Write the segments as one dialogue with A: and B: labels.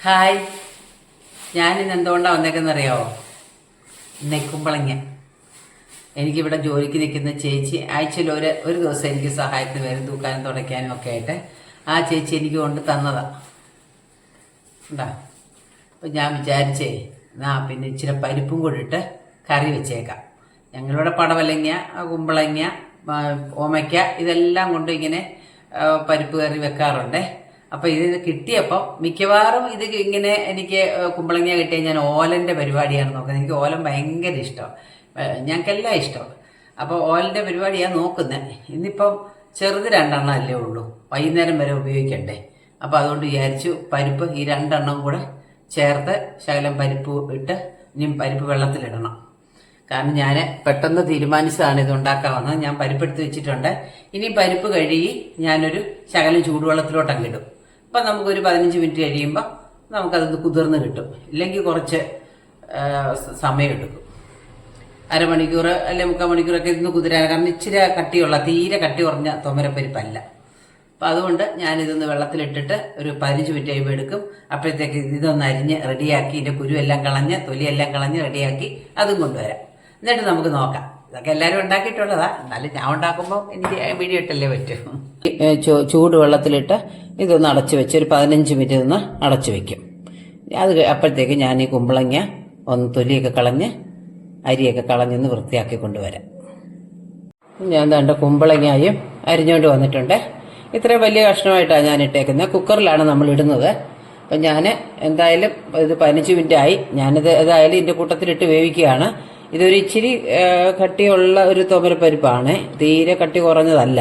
A: Hi, ഞാനിന്ന് എന്തുകൊണ്ടാണ് വന്നേക്കെന്നറിയാവോ? കുമ്പളങ്ങ. എനിക്കിവിടെ ജോലിക്ക് നിൽക്കുന്ന ചേച്ചി ആഴ്ചയിൽ ഒരു ദിവസം എനിക്ക് സഹായത്തിന് വരും, തൂക്കാനും തുടയ്ക്കാനും ഒക്കെ ആയിട്ട്. ആ ചേച്ചി എനിക്ക് കൊണ്ട് തന്നതാ ഉണ്ടാ. അപ്പം ഞാൻ വിചാരിച്ചേ പിന്നെ ഇച്ചിരി പരിപ്പും കൂടി ഇട്ട് കറി വെച്ചേക്കാം. ഞങ്ങളിവിടെ പടവലങ്ങ, കുമ്പളങ്ങ, ഓമയ്ക്ക ഇതെല്ലാം കൊണ്ട് ഇങ്ങനെ പരിപ്പ് കറി വെക്കാറുണ്ട്. അപ്പം ഇത് കിട്ടിയപ്പോൾ മിക്കവാറും ഇത് ഇങ്ങനെ എനിക്ക് കുമ്പളങ്ങ കിട്ടിയാൽ ഞാൻ ഓലൻ്റെ പരിപാടിയാണ് നോക്കുന്നത്. എനിക്ക് ഓലം ഭയങ്കര ഇഷ്ടമാണ്, ഞങ്ങൾക്കെല്ലാം ഇഷ്ടമാണ്. അപ്പോൾ ഓലൻ്റെ പരിപാടിയാണ് നോക്കുന്നത്. ഇന്നിപ്പം ചെറുത് 2 അല്ലേ ഉള്ളൂ, വൈകുന്നേരം വരെ ഉപയോഗിക്കണ്ടേ. അപ്പോൾ അതുകൊണ്ട് വിചാരിച്ചു പരിപ്പ് ഈ 2 കൂടെ ചേർത്ത് ശകലം പരിപ്പ് ഇട്ട് ഇനിയും പരിപ്പ് വെള്ളത്തിലിടണം. കാരണം ഞാൻ പെട്ടെന്ന് തീരുമാനിച്ചതാണ് ഇത് ഉണ്ടാക്കാമെന്ന്. ഞാൻ പരിപ്പെടുത്ത് വെച്ചിട്ടുണ്ട്. ഇനി പരിപ്പ് കഴുകി ഞാനൊരു ശകലം ചൂടുവെള്ളത്തിലോട്ടങ്ങ് ഇടും. അപ്പം നമുക്കൊരു 15 മിനിറ്റ് കഴിയുമ്പോൾ നമുക്കതൊന്ന് കുതിർന്ന് കിട്ടും. ഇല്ലെങ്കിൽ കുറച്ച് സമയം എടുക്കും, അരമണിക്കൂർ അല്ലെങ്കിൽ 3/4 മണിക്കൂറൊക്കെ ഇന്ന് കുതിരാൻ. കാരണം ഇച്ചിരി കട്ടിയുള്ള, തീരെ കട്ടി കുറഞ്ഞ തുമരപ്പരിപ്പല്ല. അപ്പം അതുകൊണ്ട് ഞാനിതൊന്ന് വെള്ളത്തിലിട്ടിട്ട് ഒരു 15 മിനിറ്റ് കഴിയുമ്പോൾ എടുക്കും. അപ്പോഴത്തേക്ക് ഇതൊന്ന് അരിഞ്ഞ് റെഡിയാക്കി ഇതിൻ്റെ കുരുവെല്ലാം കളഞ്ഞ് തൊലിയെല്ലാം കളഞ്ഞ് റെഡിയാക്കി അതും കൊണ്ടുവരാം. എന്നിട്ട് നമുക്ക് നോക്കാം. ഇതൊക്കെ എല്ലാവരും ഉണ്ടാക്കിയിട്ടുള്ളതാ, എന്നാലും ഞാൻ ഉണ്ടാക്കുമ്പോൾ എനിക്ക് വീഡിയോ ഇട്ടല്ലേ പറ്റും. ചൂട് വെള്ളത്തിലിട്ട് ഇതൊന്ന് അടച്ചു വെച്ച് ഒരു 15 മിനിറ്റ് ഒന്ന് അടച്ചു വെക്കും. അത് അപ്പോഴത്തേക്ക് ഞാൻ ഈ കുമ്പളങ്ങ ഒന്ന് തൊലിയൊക്കെ കളഞ്ഞ് അരിയൊക്കെ കളഞ്ഞൊന്ന് വൃത്തിയാക്കി കൊണ്ടുവരാം. ഞാൻ ദാണ്ട കുമ്പളങ്ങയും അരിഞ്ഞുകൊണ്ട് വന്നിട്ടുണ്ട്. ഇത്രയും വലിയ കഷ്ണമായിട്ടാണ് ഞാൻ ഇട്ടേക്കുന്നത്. കുക്കറിലാണ് നമ്മൾ ഇടുന്നത്. അപ്പം ഞാൻ എന്തായാലും ഇത് 15 മിനിറ്റ് ആയി. ഞാനിത് ഏതായാലും ഇതിൻ്റെ കൂട്ടത്തിലിട്ട് വേവിക്കുകയാണ്. ഇതൊരു ഇച്ചിരി കട്ടിയുള്ള ഒരു തുമരപ്പരിപ്പാണ്, തീരെ കട്ടി കുറഞ്ഞതല്ല.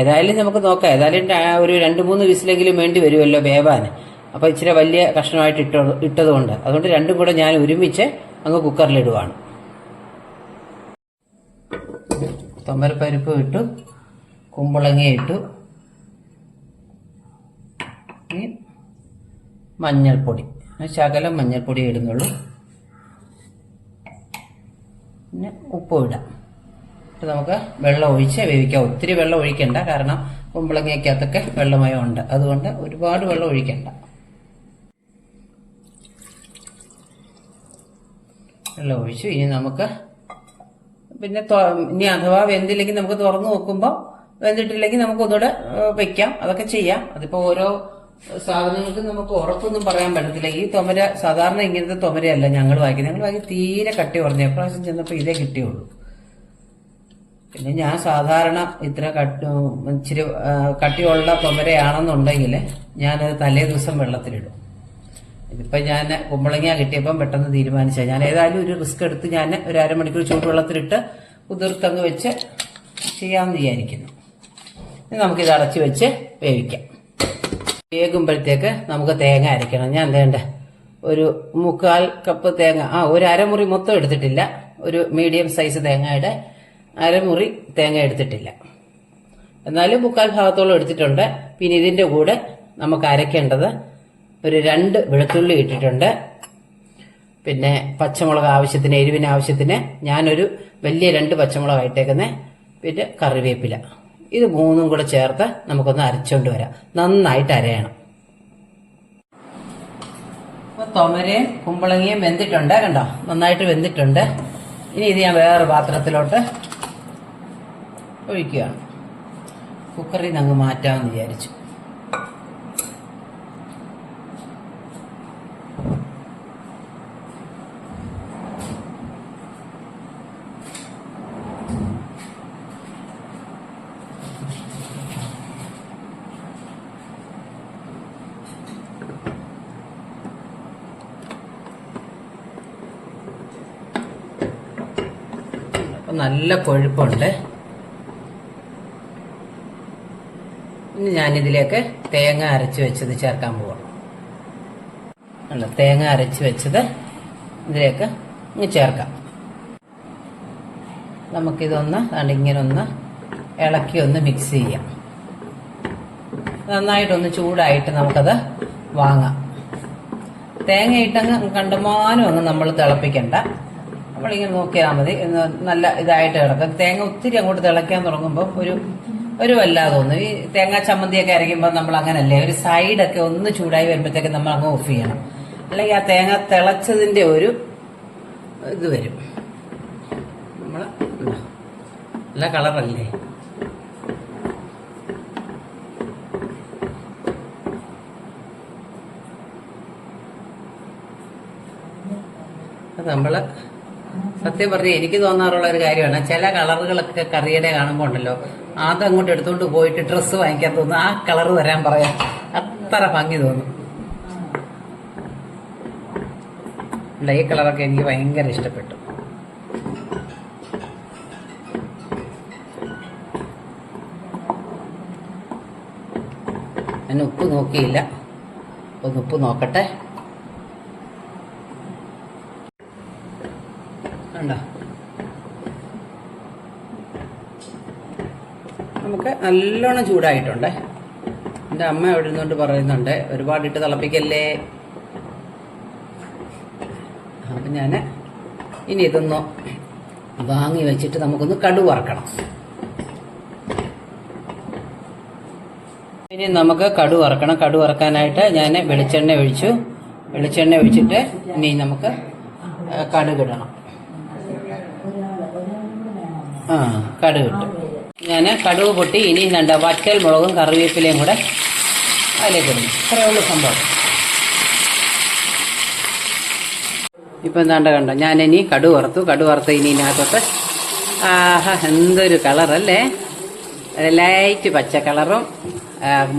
A: ഏതായാലും നമുക്ക് നോക്കാം. ഏതായാലും ഒരു 2-3 വിസിലെങ്കിലും വേണ്ടി വരുമല്ലോ വേവാൻ. അപ്പോൾ ഇച്ചിരി വലിയ കഷ്ണമായിട്ട് ഇട്ടതുകൊണ്ട് അതുകൊണ്ട് രണ്ടും കൂടെ ഞാൻ ഒരുമിച്ച് അങ്ങ് കുക്കറിലിടുവാണ്. തുമരപ്പരിപ്പ് ഇട്ടു, കുമ്പളങ്ങ ഇട്ടു, മഞ്ഞൾപ്പൊടി, ശകലം മഞ്ഞൾപ്പൊടി ഇടുന്നുള്ളൂ. പിന്നെ ഉപ്പ് ഇടാം. നമുക്ക് വെള്ളം ഒഴിച്ച് വേവിക്കാം. ഒത്തിരി വെള്ളം ഒഴിക്കണ്ട, കാരണം കുമ്പളങ്ങയ്ക്കകത്തൊക്കെ വെള്ളമയം ഉണ്ട്. അതുകൊണ്ട് ഒരുപാട് വെള്ളം ഒഴിക്കണ്ട. വെള്ളം ഒഴിച്ചു. ഇനി നമുക്ക് ഇനി അഥവാ വെന്തില്ലെങ്കിൽ നമുക്ക് തുറന്നു നോക്കുമ്പോൾ വെന്തിട്ടില്ലെങ്കിൽ നമുക്ക് ഒന്നുകൂടെ വെക്കാം. അതൊക്കെ ചെയ്യാം. അതിപ്പോൾ ഓരോ സാധനങ്ങൾക്ക് നമുക്ക് ഉറപ്പൊന്നും പറയാൻ പറ്റത്തില്ല. ഈ തുമര സാധാരണ ഇങ്ങനത്തെ തുമരയല്ല ഞങ്ങൾ വാങ്ങി തീരെ കട്ടി കുറഞ്ഞ. എപ്രാവശ്യം ചെന്നപ്പോൾ ഇതേ കിട്ടിയുള്ളൂ. പിന്നെ ഞാൻ സാധാരണ ഇത്ര ഇച്ചിരി കട്ടിയുള്ള തുമരയാണെന്നുണ്ടെങ്കിൽ ഞാനത് തലേ ദിവസം വെള്ളത്തിലിടും. ഇതിപ്പോൾ ഞാൻ കുമ്പളങ്ങ കിട്ടിയപ്പം പെട്ടെന്ന് തീരുമാനിച്ചാൽ ഞാൻ ഏതായാലും ഒരു റിസ്ക് എടുത്ത് ഞാൻ ഒരു അരമണിക്കൂർ ചൂടുവെള്ളത്തിലിട്ട് കുതിർത്തങ്ങ് വെച്ച് ചെയ്യാമെന്ന് വിചാരിക്കുന്നു. നമുക്കിത് അടച്ചു വെച്ച് വേവിക്കാം. വേകുമ്പോഴത്തേക്ക് നമുക്ക് തേങ്ങ അരയ്ക്കണം. ഞാൻ വേണ്ട ഒരു 3/4 കപ്പ് തേങ്ങ, ഒരു അരമുറി മൊത്തം എടുത്തിട്ടില്ല, ഒരു മീഡിയം സൈസ് തേങ്ങയുടെ അരമുറി തേങ്ങ എടുത്തിട്ടില്ല, എന്നാലും 3/4 ഭാഗത്തോളം എടുത്തിട്ടുണ്ട്. പിന്നെ ഇതിൻ്റെ കൂടെ നമുക്ക് അരയ്ക്കേണ്ടത് ഒരു 2 വെളുത്തുള്ളി ഇട്ടിട്ടുണ്ട്. പിന്നെ പച്ചമുളക് ആവശ്യത്തിന്, എരിവിന് ആവശ്യത്തിന് ഞാനൊരു വലിയ 2 പച്ചമുളക് ഇട്ടേക്കുന്നത്. പിന്നെ കറിവേപ്പില. ഇത് 3 കൂടെ ചേർത്ത് നമുക്കൊന്ന് അരച്ചുകൊണ്ട് വരാം. നന്നായിട്ട് അരയണം. അപ്പോൾ തുമരയും കുമ്പളങ്ങയും വെന്തിട്ടുണ്ട്, കണ്ടോ, നന്നായിട്ട് വെന്തിട്ടുണ്ട്. ഇനി ഇത് ഞാൻ വേറെ പാത്രത്തിലോട്ട് ഒഴിക്കുകയാണ്. കുക്കറിൽ നിന്ന് അങ്ങ് മാറ്റാമെന്ന് വിചാരിച്ചു. നല്ല കൊഴുപ്പുണ്ട്. ഇനി ഞാനിതിലേക്ക് തേങ്ങ അരച്ച് വെച്ചത് ചേർക്കാൻ പോവാം. തേങ്ങ അരച്ച് വെച്ചത് ഇതിലേക്ക് ചേർക്കാം. നമുക്കിതൊന്ന് ഇങ്ങനെ ഒന്ന് ഇളക്കി ഒന്ന് മിക്സ് ചെയ്യാം. നന്നായിട്ടൊന്ന് ചൂടായിട്ട് നമുക്കത് വാങ്ങാം. തേങ്ങ ഇട്ടങ്ങ് കണ്ടമാനം അങ്ങ് നമ്മൾ തിളപ്പിക്കണ്ട. നമ്മളിങ്ങനെ നോക്കിയാൽ മതി. നല്ല ഇതായിട്ട് കിടക്കും. തേങ്ങ ഒത്തിരി അങ്ങോട്ട് തിളയ്ക്കാൻ തുടങ്ങുമ്പോൾ ഒരു ഒരു വല്ലാതെ തോന്നും. ഈ തേങ്ങാ ചമ്മന്തിയൊക്കെ അരയ്ക്കുമ്പോൾ നമ്മൾ അങ്ങനല്ലേ, ഒരു സൈഡൊക്കെ ഒന്ന് ചൂടായി വരുമ്പോഴത്തേക്ക് നമ്മൾ അങ്ങ് ഓഫ് ചെയ്യണം. അല്ലെങ്കിൽ ആ തേങ്ങ തിളച്ചതിന്റെ ഒരു ഇത് വരും. നമ്മൾ നല്ല കളറല്ലേ. നമ്മള് സത്യം പറഞ്ഞ് എനിക്ക് തോന്നാറുള്ള ഒരു കാര്യമാണ്, ചില കളറുകളൊക്കെ കറിയുടെ കാണുമ്പോൾ ഉണ്ടല്ലോ, അതങ്ങോട്ട് എടുത്തുകൊണ്ട് പോയിട്ട് ഡ്രസ്സ് വാങ്ങിക്കാൻ തോന്നും, ആ കളർ വരാൻ പറയാം, അത്ര ഭംഗി തോന്നും. ഈ കളറൊക്കെ എനിക്ക് ഭയങ്കര ഇഷ്ടപ്പെട്ടു. ഞാൻ ഉപ്പ് നോക്കിയില്ല, ഒന്ന് ഉപ്പ് നോക്കട്ടെ. കണ്ടോ, നമുക്ക് നല്ലോണം ചൂടായിട്ടുണ്ടേ. എൻ്റെ അമ്മ അവിടെ ഇരുന്നുകൊണ്ട് പറയുന്നുണ്ട് ഒരുപാട് ഇട്ട് തിളപ്പിക്കല്ലേ. അപ്പം ഞാൻ ഇനി ഇതൊന്ന് വാങ്ങി വെച്ചിട്ട് നമുക്കൊന്ന് കടുക് വറക്കണം. ഇനി നമുക്ക് കടുക് വറക്കണം. കടുക് വറക്കാനായിട്ട് ഞാൻ വെളിച്ചെണ്ണ ഒഴിച്ചിട്ട് ഇനി നമുക്ക് കടുക് ഇടണം. കടുക് ഇട്ടു. ഞാൻ കടുക് പൊട്ടി ഇനി വറ്റൽ മുളകും കറിവേപ്പിലയും കൂടെ അതിലേക്ക് ഇടുന്നു. ഇത്രയേ ഉള്ളൂ സംഭവം. ഇപ്പം എന്താണ്ട് കണ്ടോ, ഞാനിനി കടുക് വറുത്ത് ഇനി ഇതിനകത്തോട്ട് എന്തൊരു കളറല്ലേ, ലൈറ്റ് പച്ച കളറും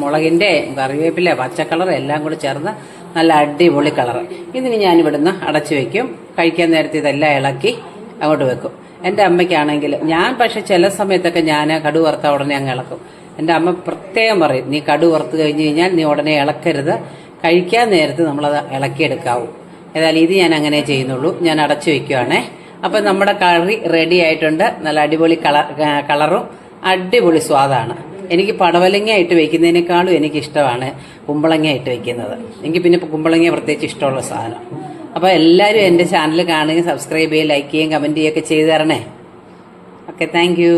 A: മുളകിൻ്റെ കറിവേപ്പില പച്ച കളറും എല്ലാം കൂടി ചേർന്ന് നല്ല അടിപൊളി കളറ്. ഇതിന് ഞാനിവിടുന്ന് അടച്ചു വയ്ക്കും. കഴിക്കാൻ നേരത്തെ ഇതെല്ലാം ഇളക്കി അങ്ങോട്ട് വെക്കും. എൻ്റെ അമ്മയ്ക്കാണെങ്കിൽ ഞാൻ പക്ഷെ ചില സമയത്തൊക്കെ ഞാൻ കടുക് വറുത്ത ഉടനെ അങ്ങ് ഇളക്കും. എൻ്റെ അമ്മ പ്രത്യേകം പറയും, നീ കടുക് വറുത്ത് കഴിഞ്ഞ് കഴിഞ്ഞാൽ നീ ഉടനെ ഇളക്കരുത്, കഴിക്കാൻ നേരത്ത് നമ്മളത് ഇളക്കിയെടുക്കാവൂ. ഏതായാലും ഇത് ഞാൻ അങ്ങനെ ചെയ്യുന്നുള്ളൂ. ഞാൻ അടച്ചു വയ്ക്കുവാണേ. അപ്പം നമ്മുടെ കറി റെഡി ആയിട്ടുണ്ട്. നല്ല അടിപൊളി കളറും അടിപൊളി സ്വാദാണ്. എനിക്ക് പടവലങ്ങ ഇട്ട് വയ്ക്കുന്നതിനേക്കാളും എനിക്കിഷ്ടമാണ് കുമ്പളങ്ങ ഇട്ട് വയ്ക്കുന്നത്. എനിക്ക് പിന്നെ കുമ്പളങ്ങ പ്രത്യേകിച്ച് ഇഷ്ടമുള്ള സാധനം. അപ്പോൾ എല്ലാവരും എൻ്റെ ചാനൽ കാണുകയും സബ്സ്ക്രൈബ് ചെയ്യുകയും ലൈക്ക് ചെയ്യുകയും കമൻറ്റ് ചെയ്യുകയൊക്കെ ചെയ്തു തരണേ. Okay, thank you.